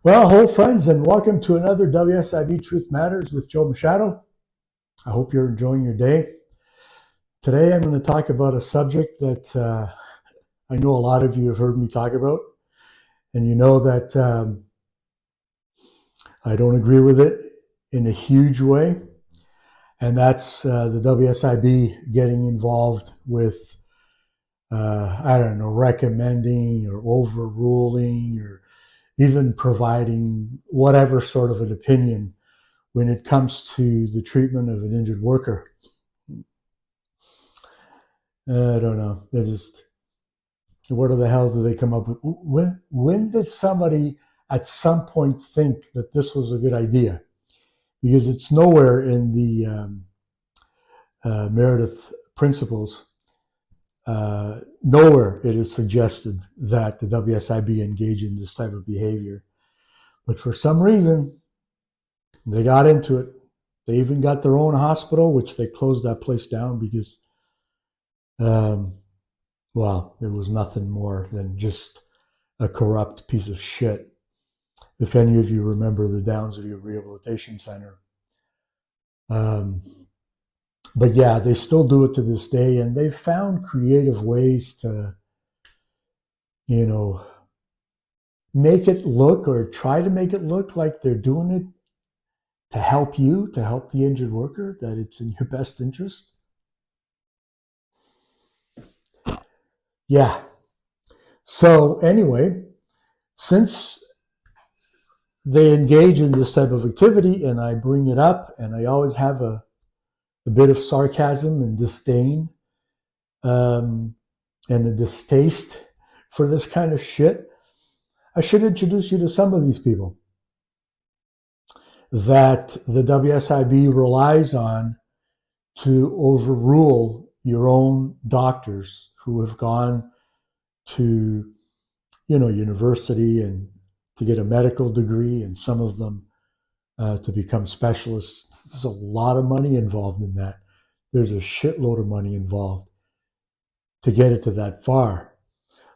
Well, hello, friends, and welcome to another WSIB Truth Matters with Joe Machado. I hope you're enjoying your day. Today, I'm going to talk about a subject that I know a lot of you have heard me talk about, and you know that I don't agree with it in a huge way, and that's the WSIB getting involved with, recommending or overruling or even providing whatever sort of an opinion when it comes to the treatment of an injured worker. I don't know. They're just, what the hell do they come up with? When did somebody at some point think that this was a good idea? Because it's nowhere in the Meredith Principles, nowhere it is suggested that the WSIB engage in this type of behavior. But for some reason, they got into it. They even got their own hospital, which they closed that place down because, well, it was nothing more than just a corrupt piece of shit. If any of you remember the Downsview Rehabilitation Center. But yeah, they still do it to this day, and they've found creative ways to, make it look or try to make it look like they're doing it to help you, to help the injured worker, that it's in your best interest. Yeah. So anyway, since they engage in this type of activity and I bring it up and I always have a bit of sarcasm and disdain and a distaste for this kind of shit, I should introduce you to some of these people that the WSIB relies on to overrule your own doctors who have gone to, university and to get a medical degree, and some of them to become specialists. There's a lot of money involved in that. There's a shitload of money involved to get it to that far.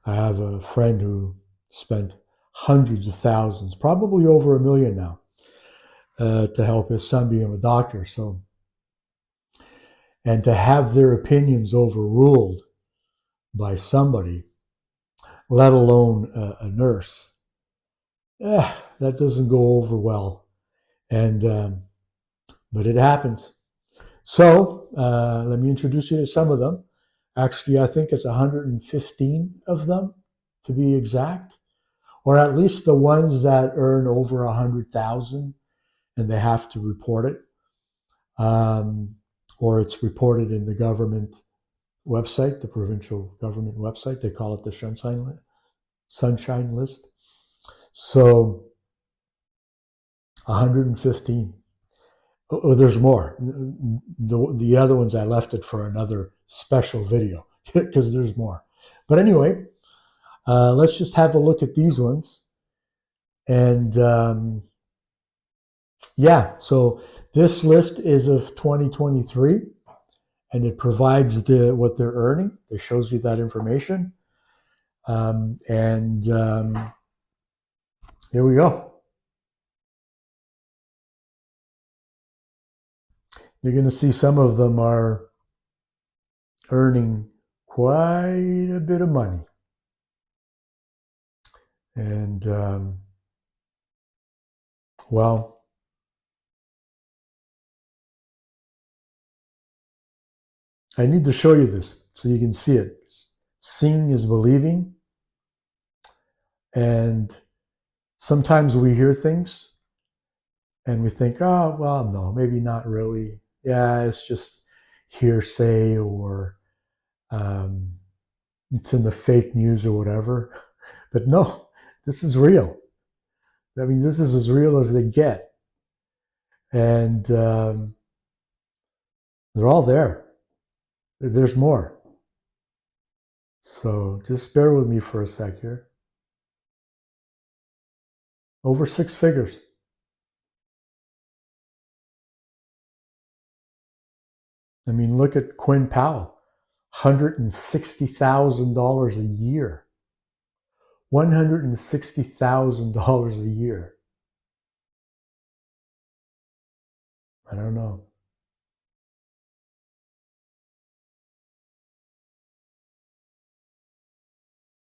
I have a friend who spent hundreds of thousands, probably over $1 million now, to help his son become a doctor. So, and to have their opinions overruled by somebody, let alone a nurse, that doesn't go over well. And but it happens. So let me introduce you to some of them. Actually, I think it's 115 of them, to be exact, or at least the ones that earn over 100,000, and they have to report it, or it's reported in the government website, the provincial government website. They call it the Sunshine List. So 115. Oh, there's more. The other ones I left it for another special video because there's more. But anyway, let's just have a look at these ones. And yeah, so this list is of 2023, and it provides what they're earning. It shows you that information. Here we go. You're going to see some of them are earning quite a bit of money. And, well, I need to show you this so you can see it. Seeing is believing. And sometimes we hear things and we think, oh, well, no, maybe not really. Yeah, it's just hearsay, or it's in the fake news or whatever. But no, this is real. I mean, this is as real as they get. And they're all there. There's more. So just bear with me for a sec here. Over 6 figures. I mean, look at Quinn Powell, $160,000 a year. $160,000 a year. I don't know.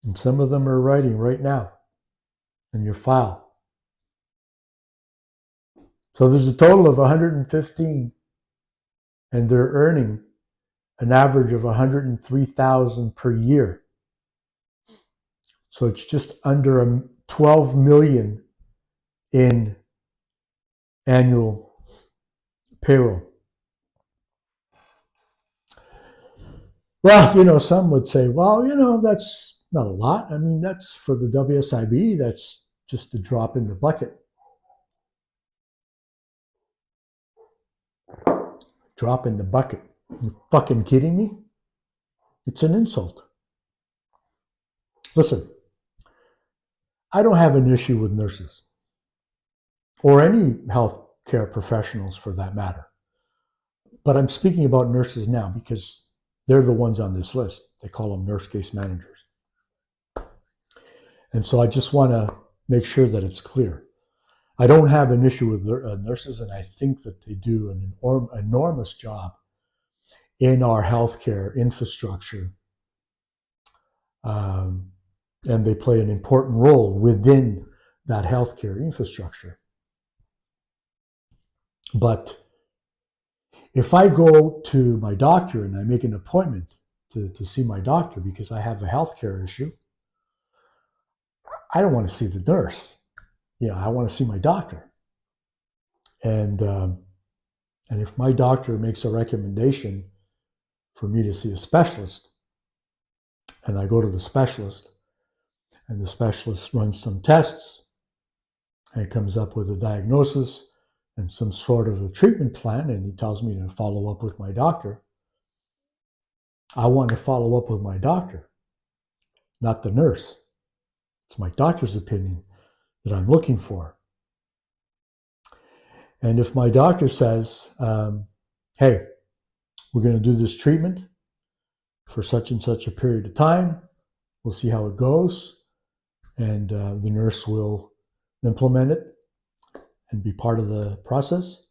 And some of them are writing right now in your file. So there's a total of 115, and they're earning an average of 103,000 per year. So it's just under 12 million in annual payroll. Well, some would say, well, that's not a lot. I mean, that's for the WSIB, that's just a drop in the bucket. Drop in the bucket. You fucking kidding me? It's an insult. Listen, I don't have an issue with nurses or any healthcare professionals for that matter. But I'm speaking about nurses now because they're the ones on this list. They call them nurse case managers. And so I just want to make sure that it's clear. I don't have an issue with nurses, and I think that they do an enormous job in our healthcare infrastructure. And they play an important role within that healthcare infrastructure. But if I go to my doctor and I make an appointment to see my doctor because I have a healthcare issue, I don't want to see the nurse. I want to see my doctor. And if my doctor makes a recommendation for me to see a specialist, and I go to the specialist, and the specialist runs some tests, and comes up with a diagnosis and some sort of a treatment plan, and he tells me to follow up with my doctor, I want to follow up with my doctor, not the nurse. It's my doctor's opinion that I'm looking for. And if my doctor says, hey, we're going to do this treatment for such and such a period of time, we'll see how it goes, and the nurse will implement it and be part of the process,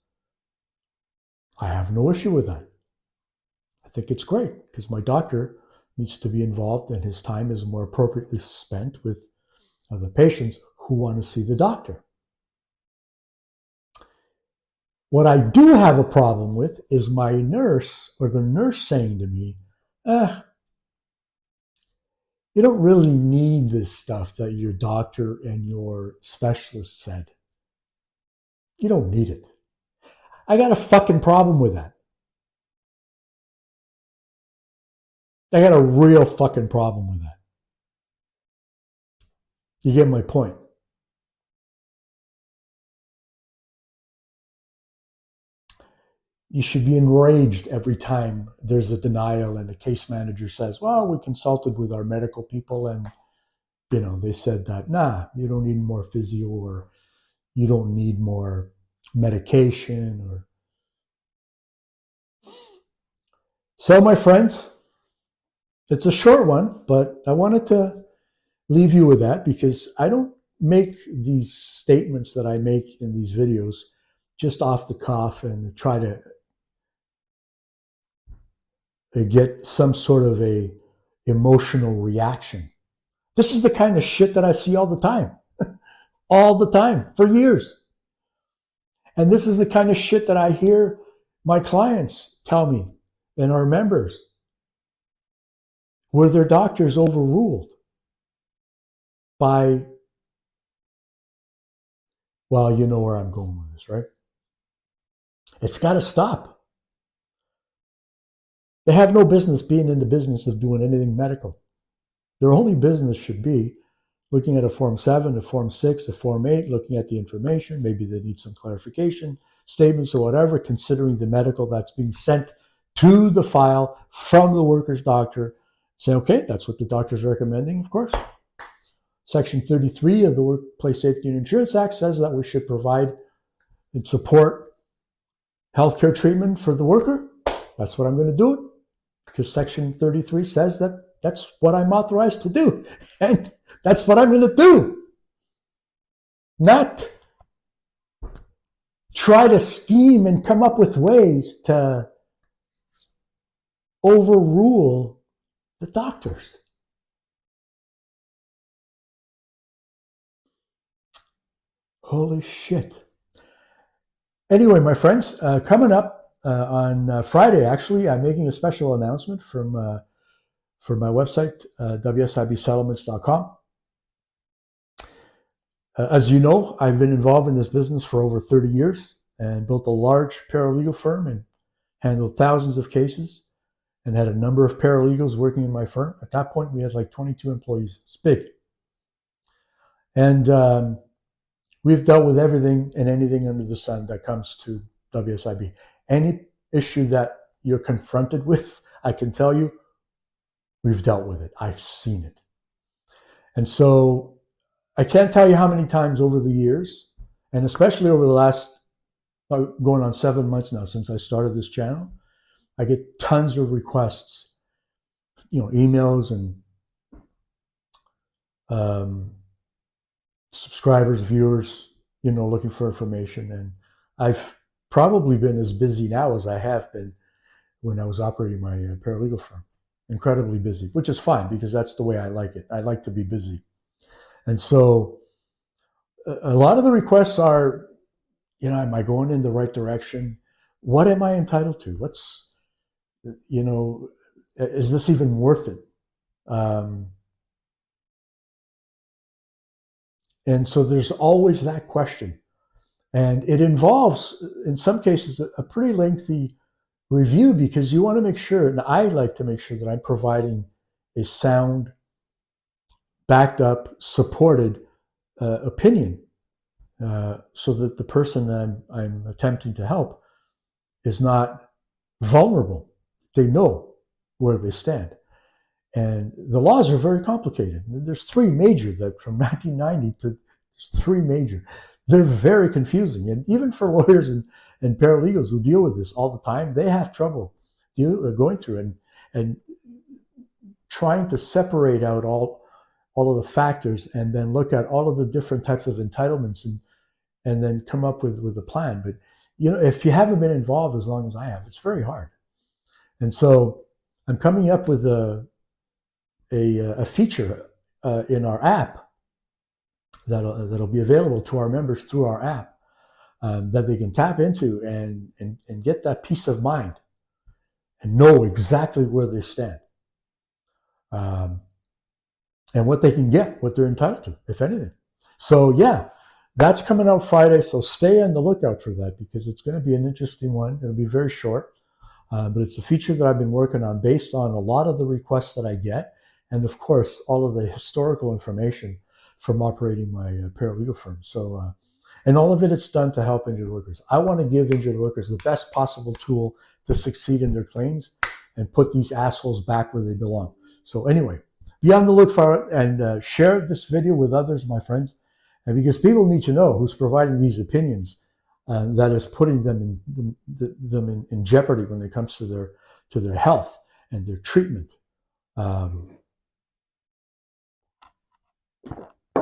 I have no issue with that. I think it's great because my doctor needs to be involved and his time is more appropriately spent with the patients who want to see the doctor. What I do have a problem with is my nurse or the nurse saying to me, you don't really need this stuff that your doctor and your specialist said. You don't need it. I got a fucking problem with that. I got a real fucking problem with that. You get my point. You should be enraged every time there's a denial and a case manager says, well, we consulted with our medical people and, they said that, nah, you don't need more physio or you don't need more medication or. So, my friends, it's a short one, but I wanted to leave you with that because I don't make these statements that I make in these videos just off the cuff and try to get some sort of a emotional reaction. This is the kind of shit that I see all the time, for years. And this is the kind of shit that I hear my clients tell me and our members, where their doctors overruled by, well, you know where I'm going with this, right? It's got to stop. They have no business being in the business of doing anything medical. Their only business should be looking at a Form 7, a Form 6, a Form 8, looking at the information. Maybe they need some clarification, statements or whatever, considering the medical that's being sent to the file from the worker's doctor. Say, okay, that's what the doctor's recommending, of course. Section 33 of the Workplace Safety and Insurance Act says that we should provide and support healthcare treatment for the worker. That's what I'm going to do, because Section 33 says that that's what I'm authorized to do. And that's what I'm going to do. Not try to scheme and come up with ways to overrule the doctors. Holy shit. Anyway, my friends, coming up on Friday, actually, I'm making a special announcement for my website, WSIBsettlements.com. As you know, I've been involved in this business for over 30 years and built a large paralegal firm and handled thousands of cases and had a number of paralegals working in my firm. At that point, we had like 22 employees. It's big. And we've dealt with everything and anything under the sun that comes to WSIB. Any issue that you're confronted with, I can tell you, we've dealt with it. I've seen it. And so I can't tell you how many times over the years, and especially over the last, going on 7 months now since I started this channel, I get tons of requests, emails and subscribers, viewers, looking for information. And I've probably been as busy now as I have been when I was operating my paralegal firm. Incredibly busy, which is fine because that's the way I like it. I like to be busy. And so a lot of the requests are, am I going in the right direction? What am I entitled to? What's, is this even worth it? And so there's always that question. And it involves, in some cases, a pretty lengthy review because you want to make sure, and I like to make sure that I'm providing a sound, backed up, supported opinion so that the person that I'm attempting to help is not vulnerable. They know where they stand. And the laws are very complicated. There's three major that from 1990 to three major. They're very confusing. And even for lawyers and paralegals who deal with this all the time, they have trouble going through and trying to separate out all of the factors and then look at all of the different types of entitlements and then come up with a plan. But, if you haven't been involved as long as I have, it's very hard. And so I'm coming up with a feature in our app that'll be available to our members through our app that they can tap into and get that peace of mind and know exactly where they stand and what they can get, what they're entitled to, if anything. So yeah, that's coming out Friday. So stay on the lookout for that because it's going to be an interesting one. It'll be very short, but it's a feature that I've been working on based on a lot of the requests that I get. And of course, all of the historical information from operating my paralegal firm. So, and all of it's done to help injured workers. I want to give injured workers the best possible tool to succeed in their claims and put these assholes back where they belong. So anyway, be on the look for it and share this video with others, my friends, and because people need to know who's providing these opinions that is putting them in jeopardy when it comes to their health and their treatment.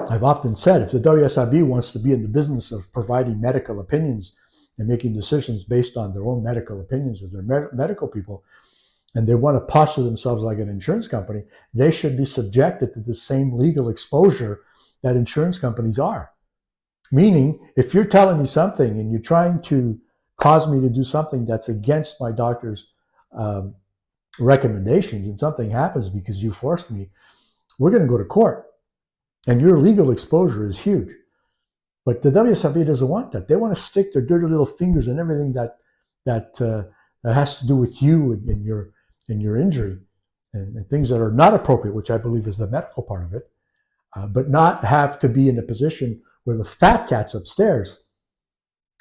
I've often said if the WSIB wants to be in the business of providing medical opinions and making decisions based on their own medical opinions of their medical people, and they want to posture themselves like an insurance company, they should be subjected to the same legal exposure that insurance companies are. Meaning, if you're telling me something and you're trying to cause me to do something that's against my doctor's recommendations and something happens because you forced me, we're going to go to court. And your legal exposure is huge. But the WSIB doesn't want that. They want to stick their dirty little fingers in everything that has to do with you and your injury and things that are not appropriate, which I believe is the medical part of it, but not have to be in a position where the fat cats upstairs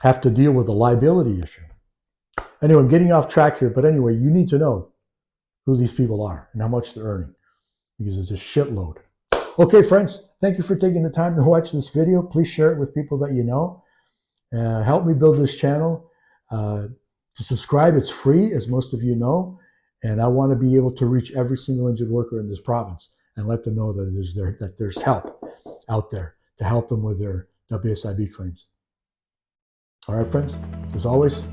have to deal with a liability issue. Anyway, I'm getting off track here, but anyway, you need to know who these people are and how much they're earning because it's a shitload. Okay, friends, thank you for taking the time to watch this video. Please share it with people that you know. Help me build this channel. To subscribe, it's free, as most of you know. And I want to be able to reach every single injured worker in this province and let them know that there's help out there to help them with their WSIB claims. All right, friends, as always,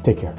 take care.